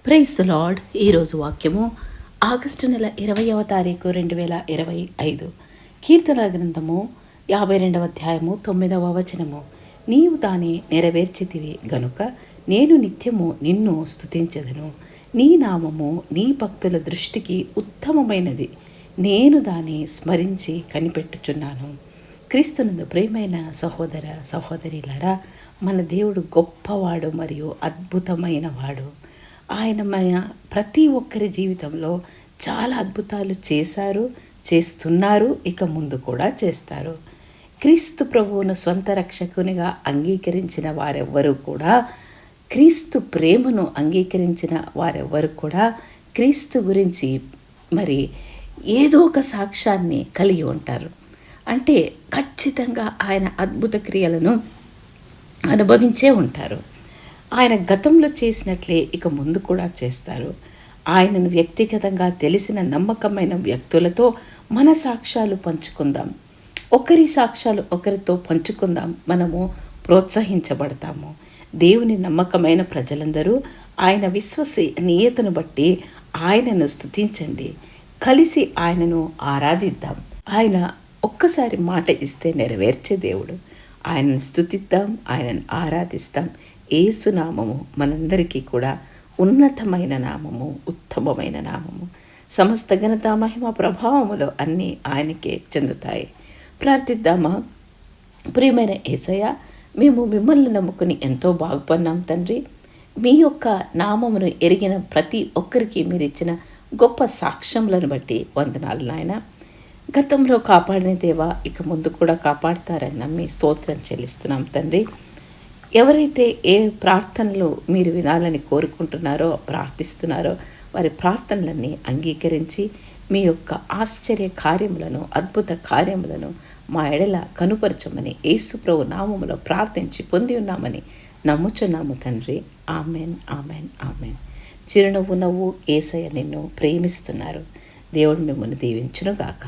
Praise the lord. ఈరోజు వాక్యము August నెల 20వ తారీఖు 2025. కీర్తన గ్రంథము 52వ అధ్యాయము 9వ వచనము. నీవు దాన్ని నెరవేర్చితివి గనుక నేను నిత్యము నిన్ను స్తుతించెదను. నీ నామము నీ భక్తుల దృష్టికి ఉత్తమమైనది. నేను దాన్ని స్మరించి కనిపెట్టుచున్నాను. క్రీస్తునందు ప్రియమైన సహోదర సహోదరిలారా, మన దేవుడు గొప్పవాడు మరియు అద్భుతమైన వాడు. ఆయన మన ప్రతి ఒక్కరి జీవితంలో చాలా అద్భుతాలు చేశారు, చేస్తున్నారు, ఇక ముందు కూడా చేస్తారు. క్రీస్తు ప్రభువును స్వంత రక్షకునిగా అంగీకరించిన వారెవ్వరూ కూడా, క్రీస్తు ప్రేమను అంగీకరించిన వారెవ్వరు కూడా క్రీస్తు గురించి మరి ఏదో ఒక సాక్ష్యాన్ని కలిగి ఉంటారు. అంటే ఖచ్చితంగా ఆయన అద్భుత క్రియలను అనుభవించే ఉంటారు. ఆయన గతంలో చేసినట్లే ఇక ముందు కూడా చేస్తారు. ఆయనను వ్యక్తిగతంగా తెలిసిన నమ్మకమైన వ్యక్తులతో మన సాక్ష్యాలు పంచుకుందాం. ఒకరి సాక్ష్యాలు ఒకరితో పంచుకుందాం. మనము ప్రోత్సహించబడతాము. దేవుని నమ్మకమైన ప్రజలందరూ ఆయన విశ్వసనీయతను బట్టి ఆయనను స్తుతించండి. కలిసి ఆయనను ఆరాధిద్దాం. ఆయన ఒక్కసారి మాట ఇస్తే నెరవేర్చే దేవుడు. ఆయనను స్తుతిద్దాం, ఆయనను ఆరాధిస్తాం. యేసు నామము మనందరికీ కూడా ఉన్నతమైన నామము, ఉత్తమమైన నామము. సమస్త ఘనత మహిమ ప్రభావములో అన్నీ ఆయనకే చెందుతాయి. ప్రార్థిద్దామా? ప్రియమైన యేసయ్య, మేము మిమ్మల్ని నమ్ముకుని ఎంతో బాగుపడినాం తండ్రి. మీ యొక్క నామమును ఎరిగిన ప్రతి ఒక్కరికి మీరు ఇచ్చిన గొప్ప సాక్ష్యములను బట్టి వందనాలు నాయన. గతంలో కాపాడిన దేవా, ఇక ముందు కూడా కాపాడుతారని నమ్మి స్తోత్రం చెల్లిస్తున్నాం తండ్రి. ఎవరైతే ఏ ప్రార్థనలు మీరు వినాలని కోరుకుంటున్నారో, ప్రార్థిస్తున్నారో, వారి ప్రార్థనలన్నీ అంగీకరించి మీ యొక్క ఆశ్చర్య కార్యములను, అద్భుత కార్యములను మా ఎడల కనుపరచమని యేసు ప్రభు నామములో ప్రార్థించి పొంది ఉన్నామని నమ్ముచున్నాము తండ్రి. Amen, amen, amen. చిరునవ్వు నవ్వు యేసయ్య నిన్ను ప్రేమిస్తున్నారు. దేవుడు మిమ్మల్ని దీవించునుగాక.